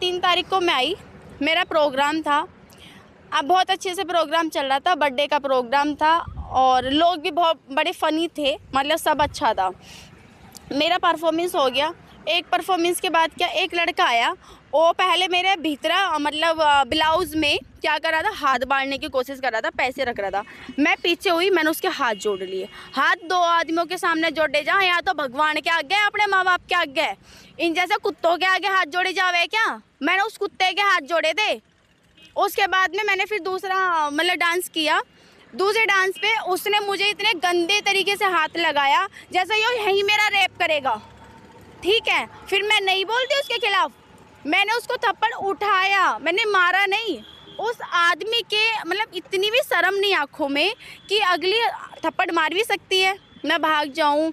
3 तारीख को मैं आई, मेरा प्रोग्राम था। अब बहुत अच्छे से प्रोग्राम चल रहा था, बर्थडे का प्रोग्राम था और लोग भी बहुत बड़े फ़नी थे, मतलब सब अच्छा था। मेरा परफॉर्मेंस हो गया। एक परफॉर्मेंस के बाद क्या, एक लड़का आया, वो पहले मेरे भीतरा मतलब ब्लाउज़ में क्या कर रहा था, हाथ बांधने की कोशिश कर रहा था, पैसे रख रहा था। मैं पीछे हुई, मैंने उसके हाथ जोड़ लिए। हाथ 2 आदमियों के सामने जोड़े जा, या तो भगवान के आगे अपने माँ बाप के आगे, इन जैसे कुत्तों के आगे हाथ जोड़े जावे क्या? मैंने उस कुत्ते के हाथ जोड़े थे। उसके बाद में मैंने फिर दूसरा मतलब डांस किया। दूसरे डांस पे उसने मुझे इतने गंदे तरीके से हाथ लगाया जैसे ये यही मेरा रेप करेगा। ठीक है, फिर मैं नहीं बोलती उसके खिलाफ, मैंने उसको थप्पड़ उठाया, मैंने मारा नहीं। उस आदमी के मतलब इतनी भी शर्म नहीं आँखों में कि अगली थप्पड़ मार भी सकती है, मैं भाग जाऊँ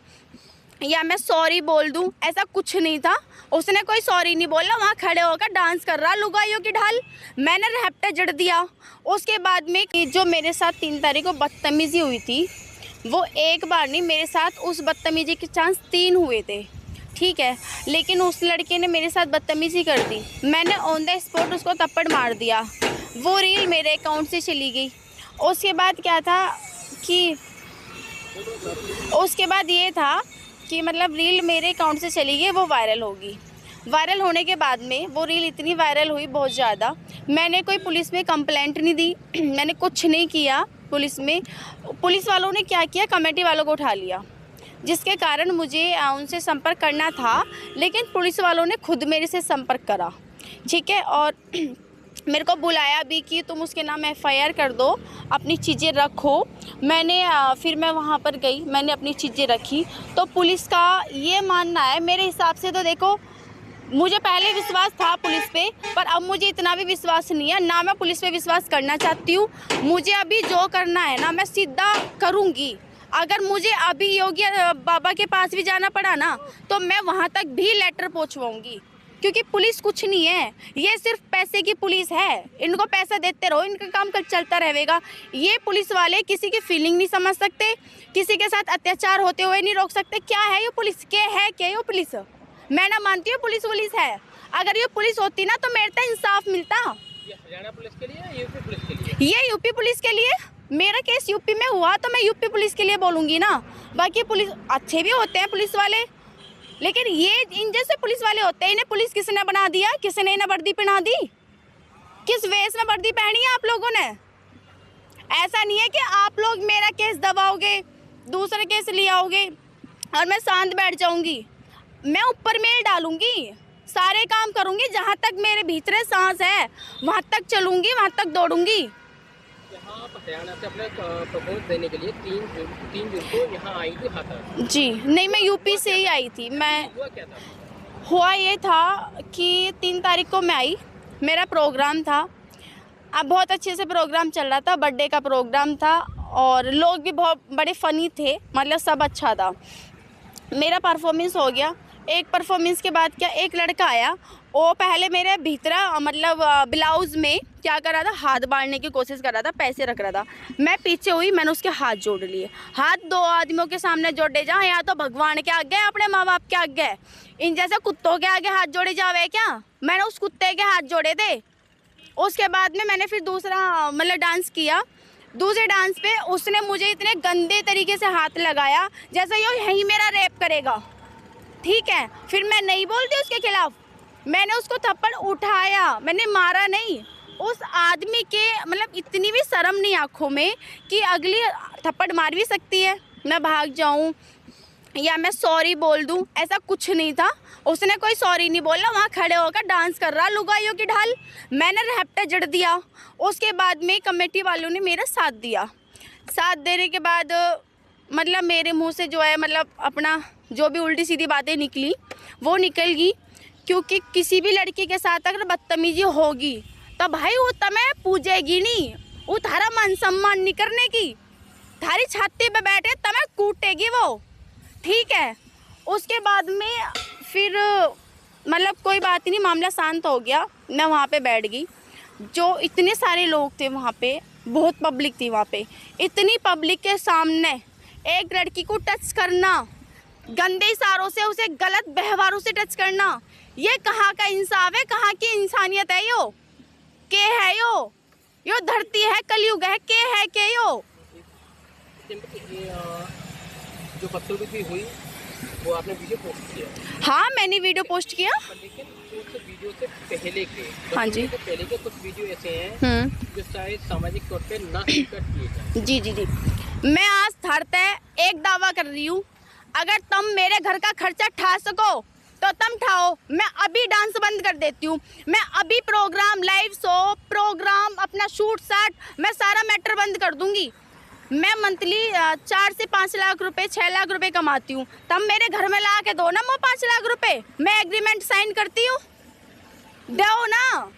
या मैं सॉरी बोल दूं, ऐसा कुछ नहीं था। उसने कोई सॉरी नहीं बोला, वहाँ खड़े होकर डांस कर रहा लुगाइयों की ढाल। मैंने रैप्टा जड़ दिया। उसके बाद में जो मेरे साथ 3 तारीख को बदतमीज़ी हुई थी, वो एक बार नहीं, मेरे साथ उस बदतमीज़ी के चांस 3 हुए थे। ठीक है, लेकिन उस लड़के ने मेरे साथ बदतमीज़ी कर दी, मैंने ऑन द स्पॉट उसको थप्पड़ मार दिया। वो रील मेरे अकाउंट से चली गई। उसके बाद क्या था कि उसके बाद ये था कि मतलब रील मेरे अकाउंट से चली गई, वो वायरल होगी। वायरल होने के बाद में वो रील इतनी वायरल हुई बहुत ज़्यादा, मैंने कोई पुलिस में कंप्लेंट नहीं दी, मैंने कुछ नहीं किया पुलिस में। पुलिस वालों ने क्या किया, कमेटी वालों को उठा लिया, जिसके कारण मुझे उनसे संपर्क करना था, लेकिन पुलिस वालों ने खुद मेरे से संपर्क करा। ठीक है, और मेरे को बुलाया भी कि तुम उसके नाम एफआईआर कर दो, अपनी चीज़ें रखो। मैंने फिर मैं वहाँ पर गई, मैंने अपनी चीज़ें रखी। तो पुलिस का ये मानना है, मेरे हिसाब से तो देखो, मुझे पहले विश्वास था पुलिस पे, पर अब मुझे इतना भी विश्वास नहीं है, ना मैं पुलिस पे विश्वास करना चाहती हूँ। मुझे अभी जो करना है ना, मैं सीधा करूँगी। अगर मुझे अभी योगी बाबा के पास भी जाना पड़ा ना, तो मैं वहाँ तक भी लेटर पहुँचवाऊँगी, क्योंकि पुलिस कुछ नहीं है, ये सिर्फ पैसे की पुलिस है। इनको पैसा देते रहो, इनका काम कल चलता रहेगा। ये पुलिस वाले किसी की फीलिंग नहीं समझ सकते, किसी के साथ अत्याचार होते हुए नहीं रोक सकते। क्या है ये पुलिस, क्या है क्या ये पुलिस? मैं ना मानती हूँ पुलिस है। अगर ये पुलिस होती ना, तो मेरे तक इंसाफ मिलता। ये हरियाणा पुलिस के लिए, यूपी पुलिस के लिए? ये यूपी पुलिस के लिए। मेरा केस यूपी में हुआ तो मैं यूपी पुलिस के लिए बोलूँगी ना। बाकी पुलिस अच्छे भी होते हैं पुलिस वाले, लेकिन ये इन जैसे पुलिस वाले होते हैं, इन्हें पुलिस किसने बना दिया? किसने इन्हें वर्दी पहना दी? किस वेश में वर्दी पहनी है आप लोगों ने? ऐसा नहीं है कि आप लोग मेरा केस दबाओगे, दूसरे केस ले आओगे और मैं शांत बैठ जाऊंगी। मैं ऊपर मेल डालूंगी, सारे काम करूंगी, जहाँ तक मेरे भीतर सांस है वहाँ तक चलूंगी, वहाँ तक दौड़ूंगी। यहाँ आप हरियाणा से अपने प्रपोज देने के लिए 3 जून को यहाँ आई थी हाथरस? जी नहीं, मैं यूपी से ही आई थी। मैं हुआ क्या था? हुआ ये था कि 3 तारीख को मैं आई, मेरा प्रोग्राम था। अब बहुत अच्छे से प्रोग्राम चल रहा था, बर्थडे का प्रोग्राम था और लोग भी बहुत बड़े फ़नी थे, मतलब सब अच्छा था। मेरा परफॉर्मेंस हो गया। एक परफॉर्मेंस के बाद क्या, एक लड़का आया, वो पहले मेरे भीतरा मतलब ब्लाउज़ में क्या कर रहा था, हाथ बांधने की कोशिश कर रहा था, पैसे रख रहा था। मैं पीछे हुई, मैंने उसके हाथ जोड़ लिए। हाथ 2 आदमियों के सामने जोड़े जा, या तो भगवान के आगे अपने माँ बाप के आगे, इन जैसे कुत्तों के आगे हाथ जोड़े जावे क्या? मैंने उस कुत्ते के हाथ जोड़े थे। उसके बाद में मैंने फिर दूसरा मतलब डांस किया। दूसरे डांस पे उसने मुझे इतने गंदे तरीके से हाथ लगाया जैसे ये यही मेरा रेप करेगा। ठीक है, फिर मैं नहीं बोलती उसके खिलाफ, मैंने उसको थप्पड़ उठाया, मैंने मारा नहीं। उस आदमी के मतलब इतनी भी शर्म नहीं आँखों में कि अगली थप्पड़ मार भी सकती है, मैं भाग जाऊँ या मैं सॉरी बोल दूं, ऐसा कुछ नहीं था। उसने कोई सॉरी नहीं बोला, वहाँ खड़े होकर डांस कर रहा लुगाइयों की ढाल। मैंने रैप्टा जड़ दिया। उसके बाद में कमेटी वालों ने मेरा साथ दिया। साथ देने के बाद मतलब मेरे मुंह से जो है मतलब अपना जो भी उल्टी सीधी बातें निकली वो निकल गई, क्योंकि किसी भी लड़की के साथ अगर बदतमीजी होगी तो भाई वो तुम्हें पूजेगी नहीं, वो थारा मान सम्मान नहीं करने की, थारी छाती पे बैठे तुम्हें कूटेगी वो। ठीक है, उसके बाद में फिर मतलब कोई बात नहीं, मामला शांत हो गया। मैं वहाँ पे बैठ गई। जो इतने सारे लोग थे वहाँ पे, बहुत पब्लिक थी वहाँ पे, इतनी पब्लिक के सामने एक लड़की को टच करना, गंदे इशारों से उसे गलत व्यवहारों से टच करना, ये कहाँ का इंसाफ है, कहाँ की इंसानियत है? यो के है यो धरती है, कलयुग है, के है के यो? जो बदतमीजी हुई वो आपने वीडियो पोस्ट किया, हाँ मैंने वीडियो पोस्ट किया। लेकिन उस वीडियो से पहले के, हाँ जी, से पहले के कुछ वीडियो ऐसे हैं जो शायद सामाजिक तौर पे ना स्वीकार किए जाए। जी जी जी, मैं आज धरते एक दावा कर रही हूँ, अगर तुम मेरे घर का खर्चा ठा सको तो तुम ठाओ। मैं अभी डांस बंद कर देती हूँ, मैं अभी प्रोग्राम, लाइव शो, प्रोग्राम, अपना शूट साट, मैं सारा मैटर बंद कर दूंगी। मैं मंथली 4 से 5 लाख रुपए, 6 लाख रुपए कमाती हूँ। तब मेरे घर में ला के दो ना वो 5 लाख रुपए, मैं एग्रीमेंट साइन करती हूँ, दो ना।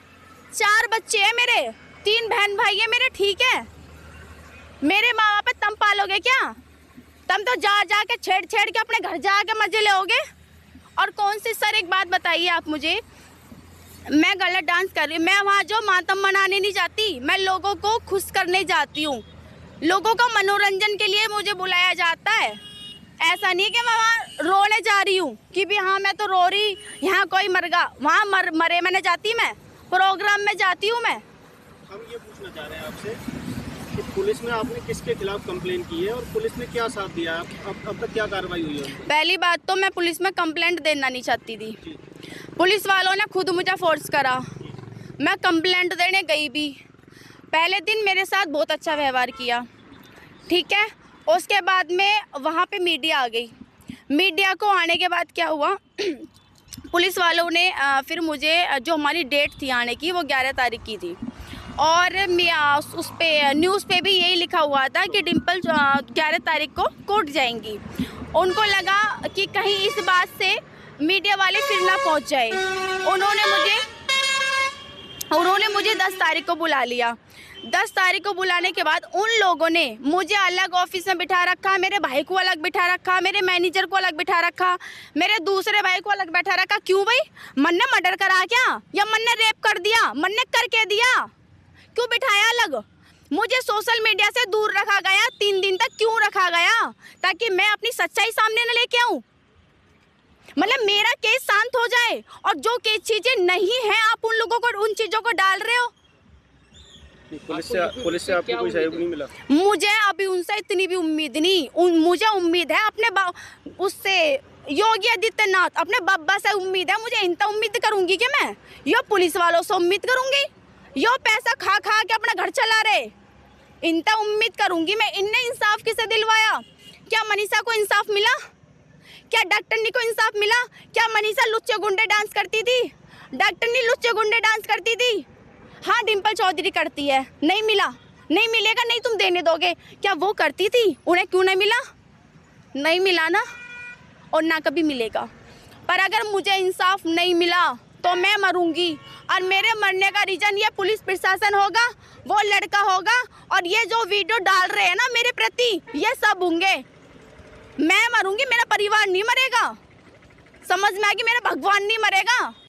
4 बच्चे हैं मेरे, 3 बहन भाई है मेरे, ठीक है? मेरे माँ बाप है, तुम पालोगे क्या? तुम तो जा जा के छेड़ छेड़ के अपने घर जा के मजे लोगे। और कौन सी, सर एक बात बताइए आप मुझे, मैं गलत डांस कर रही हूँ, मैं वहाँ जो मातम मनाने नहीं जाती, मैं लोगों को खुश करने जाती हूँ, लोगों का मनोरंजन के लिए मुझे बुलाया जाता है। ऐसा नहीं कि मैं वहाँ रोने जा रही हूँ कि भी हाँ मैं तो रो रही, यहाँ कोई मर गया, वहाँ मरे मैंने जाती, मैं प्रोग्राम में जाती हूँ। मैं हम ये पूछना चाह रहे हैं आपसे कि पुलिस में आपने किसके खिलाफ कंप्लेन की है और पुलिस ने क्या साथ दिया? अब तक क्या कार्रवाई हुई है? पहली बात तो मैं पुलिस में कंप्लेंट देना नहीं चाहती थी, पुलिस वालों ने खुद मुझे फोर्स करा, मैं कंप्लेंट देने गई भी। पहले दिन मेरे साथ बहुत अच्छा व्यवहार किया, ठीक है? उसके बाद में वहाँ पे मीडिया आ गई, मीडिया को आने के बाद क्या हुआ, पुलिस वालों ने फिर मुझे, जो हमारी डेट थी आने की वो 11 तारीख की थी, और उस पे न्यूज़ पे भी यही लिखा हुआ था कि डिम्पल 11 तारीख को कोर्ट जाएंगी। उनको लगा कि कहीं इस बात से मीडिया वाले फिर ना पहुंच जाए, उन्होंने मुझे 10 तारीख को बुला लिया। 10 तारीख को बुलाने के बाद उन लोगों ने मुझे अलग ऑफिस में बिठा रखा, मेरे भाई को अलग बिठा रखा, मेरे मैनेजर को अलग बिठा रखा, मेरे दूसरे भाई को अलग बैठा रखा। क्यों भाई, मन ने मर्डर करा क्या, या मन ने रेप कर दिया, मन ने करके दिया, क्यों बिठाया अलग? मुझे सोशल मीडिया से दूर रखा गया, 3 दिन तक क्यों रखा गया? ताकि मैं अपनी सच्चाई सामने न लेके आऊं, मतलब मेरा केस शांत हो जाए। और जो केस चीजें नहीं है, आप उन लोगों को, उन चीजों को डाल रहे हो। पुलिस से आपको कोई सहयोग नहीं मिला? मुझे अभी उनसे इतनी भी उम्मीद नहीं, मुझे उम्मीद है अपने उससे, योगी आदित्यनाथ, अपने बाबा से उम्मीद है मुझे। इनता उम्मीद करूंगी कि मैं यो पुलिस वालों से उम्मीद करूंगी, यो पैसा खा खा के अपना घर चला रहे, इनता उम्मीद करूंगी मैं। इनने इंसाफ किसे दिलवाया? क्या मनीषा को इंसाफ मिला? क्या डॉक्टरनी को इंसाफ मिला? क्या मनीषा लुच्चे गुंडे डांस करती थी? डॉक्टरनी लुच्चे गुंडे डांस करती थी? हाँ डिम्पल चौधरी करती है, नहीं मिला, नहीं मिलेगा, नहीं तुम देने दोगे। क्या वो करती थी, उन्हें क्यों नहीं मिला? नहीं मिला ना, और ना कभी मिलेगा। पर अगर मुझे इंसाफ नहीं मिला तो मैं मरूंगी, और मेरे मरने का रीजन ये पुलिस प्रशासन होगा, वो लड़का होगा, और ये जो वीडियो डाल रहे हैं ना मेरे प्रति, ये सब होंगे। मैं मरूंगी, मेरा परिवार नहीं मरेगा। समझ में आ गई? मेरा भगवान नहीं मरेगा।